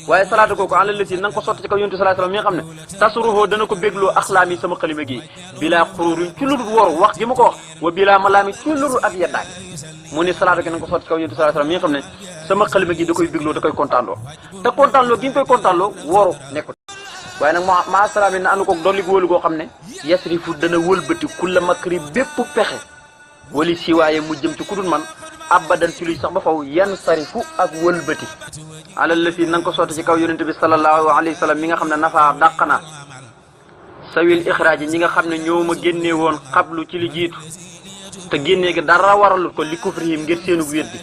waaye salaatu kooku ala lati na nga ko sotti ci kaw yonent sallallahu alayhi wasallam mi nga xam ne tasuruhoo dana ko bégloo axlaam yi sama xalima gi bilaa xururin ci ludul woru wax gi ma ko wax wa bilaa malaami ci ludul ak yeddaay mu ne salaatu gi na nga ko sotti ci kaw yonent sallallahu alayhi wasallam mi nga xam ne sama xalima gi da koy bégloo da koy kontaanloo te kontaanloo gi nga koy kontaanloo woru nekkul waaye nag maa salaam na anu ko dolli wóolu goo xam ne yasrifu dana wëlbati kulla makri bépp pexe wali siwaaye mu jëm ci ku dul man abadan ci luy sax ba faw yan sarifu ak wëlbati alal la fii na nga ko sotti ci kaw yonente bi sallallahu alayhi wa sallam mi nga xam ne nafaa dàq na sawil ixraaj yi ñi nga xam ne ñoo ma génnee woon xablu ci li jiitu te génnee gi dara waralut ko li kufrihim ngir seenu weddi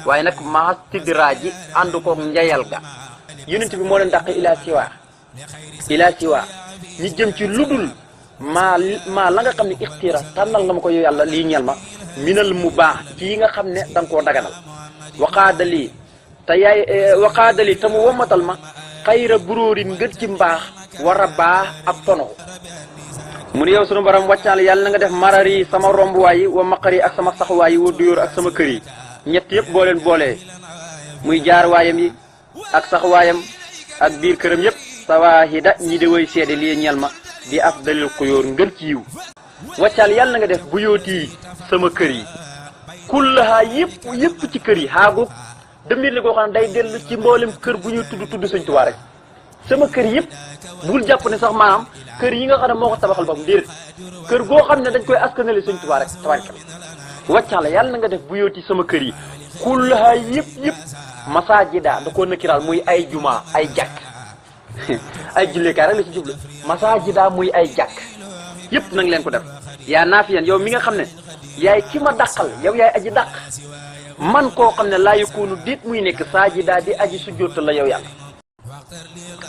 waaye nag maa stidraaj yi ànd koog njayal ga yonente bi moo leen dàq ilaa siwa ñi jëm ci ludul maa la nga xam ne ixtira tànnal nga ma ko yow yàlla lii ñeel ma minal mu baax ci yi nga xam ne da nga koo daganal waqaadali te mu womatal ma xayra buróorin ngën ci mbaax war a baax ak tonoxu mu ne yow sunu borom wàccaal yàlla na nga def marari sama rombuwaay yi wa maqari ak sama saxuwaay yi wa duyóor ak sama kër yi ñett yëpp boo leen boolee muy jaar waayam yi ak saxuwaayam ak biir këram yëpp sawaahida ñi de way seede lii ñeel ma di afdalil xuyóor ngën ci yiw wàccaal yàlla na nga def bu yóoti sama kër yi kullahaa yëpp ci kër yi xaagu demir li goo xam ne day dellu ci mboolem kër bu ñuy tudd Sëñ Tuubaa rek sama kër yëpp bul jàpp ne sax maanaam kër yi nga xam ne moo ko tabaxal boppam déedéet kër goo xam ne dañ koy askanale Sëñ Tuubaa rek tabarkal wàccaal yàlla na nga def bu yóoti sama kër yi kullahaa yëpp masaajida da koo nëkkiraal muy ay juma ay jàkk ay jullikaay rek la ci jublu masaajida muy ay jàkk yëpp nang leen ko def yaa naafiyan yow mi nga xam ne yaay ki ma dàqal yow yaay aji dàq man koo xam ne laa yakunu diit muy nekk saajida di aji sujjóotal la yow yàlla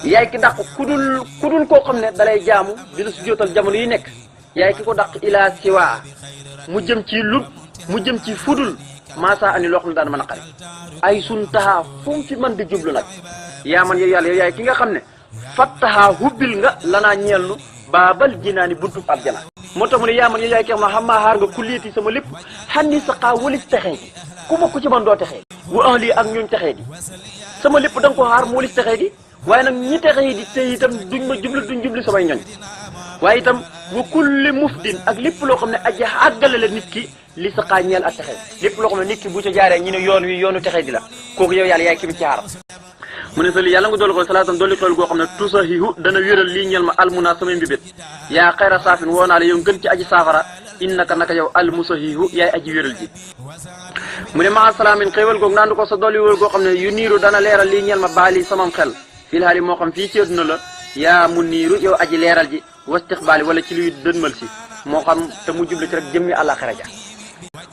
yaay ki dàq kudul koo xam ne dalay jaamu di la sujjóotal jamono yi nekk yaay ki ko dàq ilaa siwaa mu jëm ci fudul maasaa ani loo xam ne daan mën a xari ay sun taxaa fu mu fi mën di jublu nag yaa man yow yàlla yow yaay ki nga xam ne fattaxaa hubbil nga lanaa ñeellu baabal jinaani buntub aljana moo tax mu ne yaa man yow yaay ki xam maa xaar nga kulliiti sama lépp xanni saqaa walis texee gi ku bokk ci man doo texee wa ahli ak ñooñ texee gi sama lépp da nga ko xaar mu walis texee gi waaye nag ñi texee di tey itam duñ jublu samay ñoñ waaye itam wa kulli mufdin ak lépp loo xam ne aji àggale la nit ki li saqaa ñeel ak texee lépp loo xam ne nit ki bu ca jaaree ñu ne yoon wi yoonu texee di la kooku yow yàlla yaay ki bi ci xaar mu ne sali yàlla nga dolli ko salaatan dolli xewal goo xam ne tusahihu dana wéral lii ñeel ma almuna samay mbibét yaa xayra saafin woo naa la yow ngën ci aji saafara innaka naka yow almusahihu yaay aji wéral ji mu ne maa salaamin xewal goog naandu ko sa dolli wéral goo xam ne yu niiru dana leeral lii ñeel ma baali samam xel fii haali moo xam fii ci àdduna la yaa mu niiru yow aji leeral ji wastixbaali wala ci luy dënmal si moo xam te mu jublu ci rek jëmmi àllaaxira ja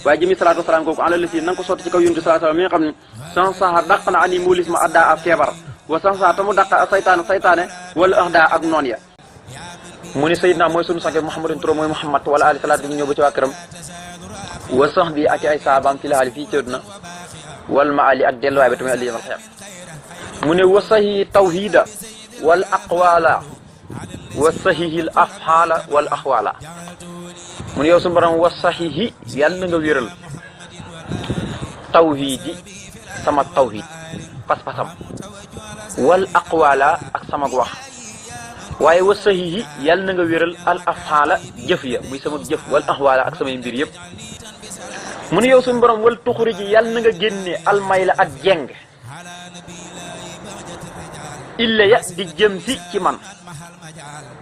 waaye jëmi salaatu wasalaam kooku ala lasi na nga ko sotti ci kaw yonent salaatu wasalaam mi nga xam ne sans saxa dàq na ani muulis ma addaa ak feebar wa sans saxa te mu dàq saytaane wala ahdaa ak noon ya mu ni sayidna mooy sunu sange Muhammadun turo mooy Muhammad wala ali salaatu bi ñëw ba ci waa këram wa sax bi ak ay saabaam fi laali fii ci àdduna wal ma ali ak delluwaay ba tamit aliyamal xeex mu ne wa sahi tawhida wal aqwala wa sahihil afxaala wal axwaala mu ne yow suñu borom wa sahihi yàlla na nga wéral tawhidi sama tawhid pas-pasam wal aqwaala ak sama wax waaye wa sahihi yàlla na nga wéral al afxaala jëf ya muy sama jëf wal axwaala ak samay mbir yëpp mu ne yow suñu borom wal tuxuriji yàlla na nga génne almayla ak jeng illa ya di jëm si ci man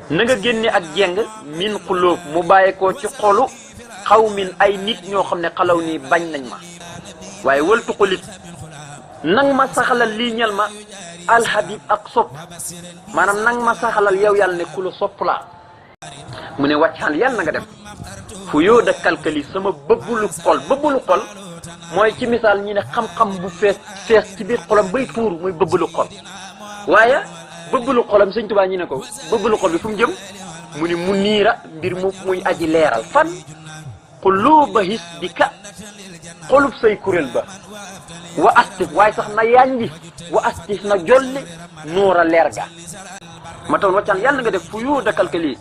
na nga génne ak jeng min xulóob mu bàyyeekoo ci xolu xaw min ay nit ñoo xam ne xalaw nii bañ nañ ma waaye wal tuxulit nang ma saxalal lii ñel ma alhabib ak sopp maanaam nang ma saxalal yow yàlla ne ku la sopp laa mu ne wàccaal yàlla na nga def fu yoo da kalkali sama bëbbulu xol mooy ci misaal ñi ne xam-xam bu fees ci biir xolam bay tuur muy bëbbulu xol waaye bëbbulu xolam Sëñ Tuubaa ñi ne ko bëbbulu xol bi fu mu jëm mu ni mu niira mbir mu muy aji leeral fan xuluuba his bi ka xolub say kuréel ba wa astif waaye sax na yanji wa astif na jolli nuura leer ga ma taw waccan yàlla nga def fu yoo dakal ka lii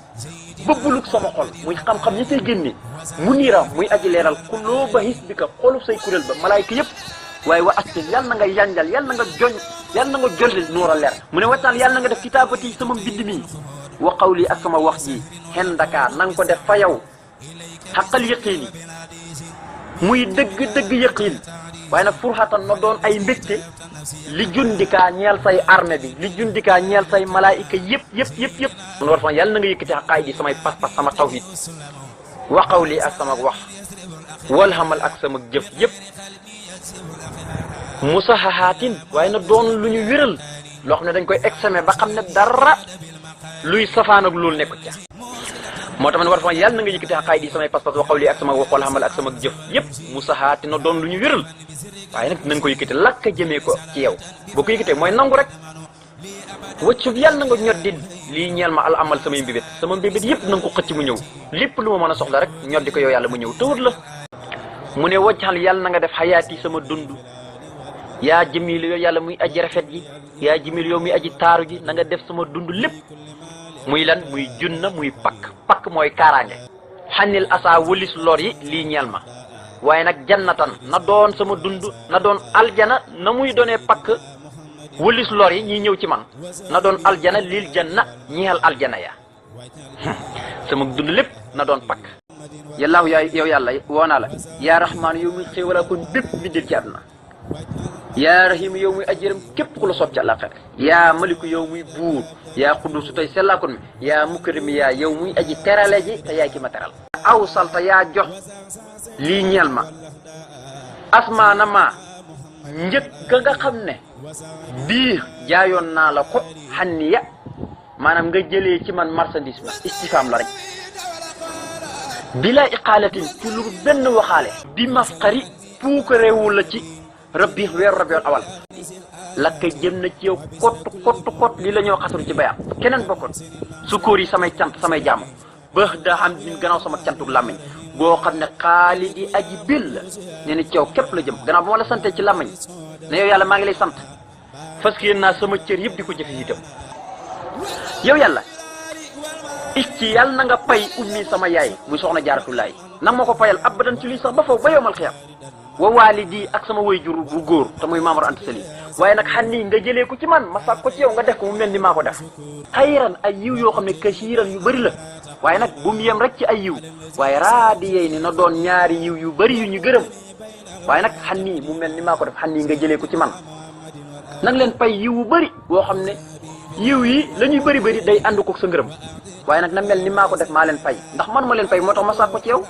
bëbbuluk sama xol muy xam-xam ñi say génne mu niira muy aji leeral xuluuba his bi ka xolub say kuréel ba malaayka yëpp waaye wa astil yàlla na nga yanjal yàlla na nga joñ yàlla na nga jolli nuura leer mu ne waccaal yàlla na nga def kitaabati sama mbind mi wa qawli ak sama wax ji xen Dakar na nga ko def fa yow xaqal yëqiin yi muy dëgg yëqiin waaye nag furxatan na doon ay mbégte li jundikaa ñeel say armée bi li jundikaa ñeel say malaayika yëpp man war fa yàlla na nga yëkkati xaqaay di samay pas-pas sama tawhid wa qawli ak sama wax wal xamal ak sama jëf yëpp musahahatin waaye na doon lu ñu wéral loo xam ne dañ koy examen ba xam ne dara luy safaan ak loolu nekkut ca moo tax man war fa yàlla na nga yëkkati xaqaay di samay pas-pas wa qawli ak sama wax wal xamal ak sama jëf yëpp musahahatin na doon lu ñu wéral waaye nag na nga ko yëkkati lakka jëmee ko ci yow boo ko yëkkatee mooy nangu rek wëccub yàlla na nga ñoddi lii ñeel ma al amal samay mbibét sama mbibét yëpp na nga ko xëcc mu ñëw lépp lu ma mën a soxla rek ñoddi ko yow yàlla mu ñëw tawut la mu ne wajjal yàlla na nga def xayaati sama dund yaa jëmil yow yàlla muy aji rafet ji yaa jëmil yow muy aji taaru ji na nga def sama dund lépp muy lan muy junna muy pakk mooy kaaraange xannil asa wëlis lor yi lii ñeel ma waaye nag jannatan na doon sama dund na doon aljana na muy doonee pakk wëlis lor yi ñiy ñëw ci man na doon aljana lil janna ñeexal aljana ya sama dund lépp na doon pakk yàllaahu yaa yow yàlla woo naa la yaa rahmaan yow muy xéewalaa kon bépp bindil ci àdduna yaa rahim yow muy ajjëram képp ku la soob ci àllaaxira yaa maliku yow muy buur yaa xuddusu tey sellaa kon mi yaa mukrim yaa yow muy aji terale ji te yaay ki ma teral aw salta yaa jox lii ñeel ma asmaana ma njëkk nga xam ne bii jaayoon naa la ko xanniya maanaam nga jëlee ci man marchandise ma istifaam la rek bila iqaalatin ci lu benn waxaale bi mafqari puukareewul la ci rabbi weeru rabiul awal lakka jëm na ci yow kott lii la ñoo xasru ci bayaat keneen bokkoon sukóor yi samay cant samay jaamu baax daa xam din gannaaw sama cantug làmmiñ boo xam ne xaali di aji bil la ne ni ci yow képp la jëm gannaaw ba ma la santee ci làmmiñ ne yow yàlla maa ngi lay sant fas yéen naa sama cër yëpp di ko jëfe itam yow yàlla ci yàlla na nga pay ummi sama yaay muy soxna Jaaratullaay nag ma ko payal abadan ci luy sax ba faw ba yowmal xiyam wa waalidi ak sama wayjur bu góor te muy Maamor Anta Sali waaye nag xan nii nga jëlee ko ci man ma sàkk ko ci yow nga def ko mu mel ni maa ko def xayran ay yiw yoo xam ne kasiiran yu bëri la waaye nag bu mu yem rek ci ay yiw waaye raadi yey ni na doon ñaari yiw yu bëri yu ñu gërëm waaye nag xan nii mu mel ni maa ko def xan nii nga jëlee ko ci man nang leen pay yiw wu bëri boo xam ne yiw yi la ñuy bëri day ànd ko sa ngërëm waaye nag na mel ni maa ko def maa leen fay ndax man ma leen fay moo tax ma sàkk ko ci yow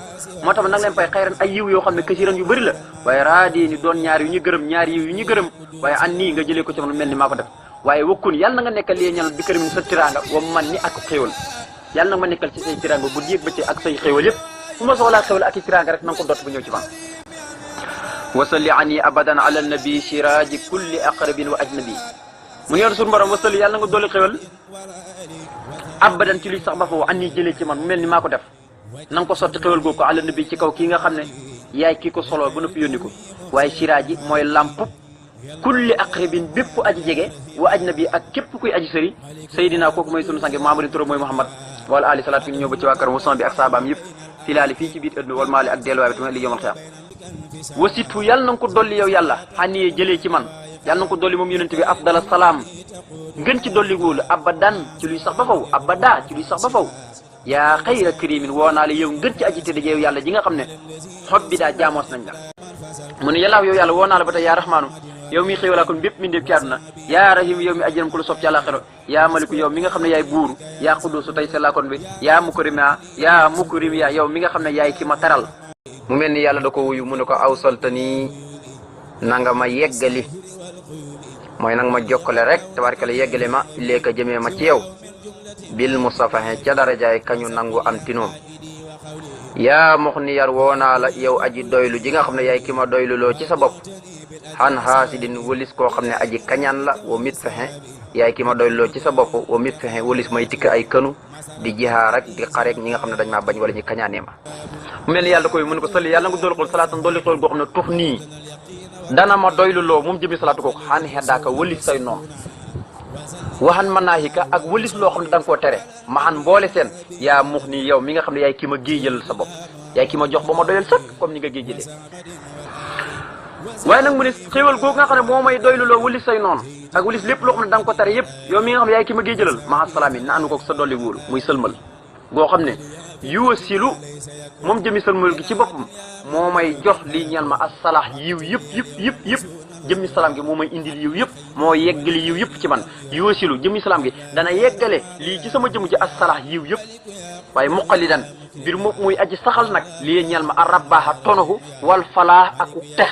moo tax nag leen fay xayran ay yiw yoo xam ne kasiran yu bëri la waaye raadi ni doon ñaari yu ñu gërëm ñaari yiw yu ñu gërëm waaye an nii nga jëlee ko ci man mel ni maa ko def waaye wakkun yàlla na nga nekkal lii ñal bi kërimin sa tiraanga wa man ni ak xéewal yàlla na nga ma nekkal ci say tiraanga bu yéeg ba ci ak say xéewal yëpp fu ma soxlaa xéewal ak i tiraanga rek na nga ko dott bu ñëw ci man wasalli ani abadan ala nabi siraji kulli aqrabin wa ajnabi mu ngi yor suñu borom wasalli yàlla na nga dolli xéewal abadan ci luy sax ba foofu an nii jëlee ci man mu mel ni maa ko def na nga ko sotti xéwal googu ko àla nabi ci kaw kii nga xam ne yaay kii ko solo ba noppi yónni ko waaye siraaji mooy lamp kulli aqrabin bépp aji jege wa ajnabi ak képp kuy aji sëri Seydina kooku mooy sunu sange Mamadou Touré mooy Muhammad wala ali salaat fi ñu ñëw ba ci waa kër mu bi ak saabaam yëpp filaali fii ci biir ëdduna wala maali ak delluwaay bi tamit li yomal xiyam wasitu yàlla na nga ko dolli yow yàlla xaniyee jëlee ci man yàlla na nga ko dolli moom yonente bi afdala salaam ngën ci dolli góolu abadan ci luy sax ba faw abada ci luy sax ba faw yaa xayra karimin woo naa la yow ngën ci aji tëdd yow yàlla ji nga xam ne xob bi daa jaamoos nañ la mu ne yàllaaw yow yàlla woo naa la ba tey yaa rahmaanu yow mi xéewalaa kon bépp mi ndéef ci àdduna yaa rahim yow mi ajjëram ku la sopp ci àllaaxira yaa maliku yow mi nga xam ne yaay buuru yaa xuddusu tey sellaa kon bi yaa mukrim yaa yow mi nga xam ne yaay ki ma taral mu mel ni yàlla da ko wuyu mu ne ko awsaltani nanga ma yeggali mooy nag ma jokkale rek tabarkala yeggale ma léeka jëmee ma ci yow bil musafahe ca darajaay kañu nangu am tinoom yaa mox ni yar woonaa la yow aji doylu ji nga xam ne yaay ki ma doyluloo ci sa bopp xan xaasidin wëlis koo xam ne aji kañaan la wa mit fexe yaay ki ma doyluloo ci sa bopp wa mit fexe wëlis may tikk ay kënu di jihaar ak di xareek ñi nga xam ne dañ maa bañ wala ñi kañaanee ma mu mel ni yàlla koy mën ko sali yàlla nga dolli xool salaatan dolli xool goo xam ne tux nii dana ma doyluloo moom jëmi salaatu kooku xaan xeddaaka wëlis say noonu waxan mën naa hika ak wëlis loo xam ne da nga koo tere ma xan mboole seen yaa mux nii yow mi nga xam ne yaay ki ma géejal sa bopp yaay ki ma jox ba ma doyal sëkk comme ni nga géejalee mu mel ni yàlla da koy mu ne ko sali yàlla nga dolli xool salaatan dolli xool goo xam ne tux nii dana ma doyluloo moom jëmi salaatu kooku xaan xeddaaka wëlis say noonu waxan mën naa hika ak wëlis loo xam ne da nga koo tere ma xan mboole seen yaa mux nii yow mi nga xam ne yaay ki ma géejal sa bopp yaay ki ma jox ba ma doyal sëkk comme ni nga géejalee waaye nag mu ne xéewal googu nga xam ne moo may doylu loo wulis say noonu ak wulis lépp loo xam ne da nga ko tere yëpp yow mi nga xam ne yaay ki ma gee jëlal maa salaam yi naanu ko sa dolli wóolu muy sëlmal goo xam ne yuwasilu moom jëmi sëlmal gi ci boppam moo may jox lii ñal ma assalaax yiw yëpp jëmmi salaam gi moo may indil yiw yëpp moo yeggali yiw yëpp ci man yuwasilu jëmmi salaam gi dana yeggale lii ci sama jëmm ci assalaax yiw yëpp waaye muqallidan mbir moom muy aji saxal nag lii ñal ma arrabaha tonohu wal falaax ak tex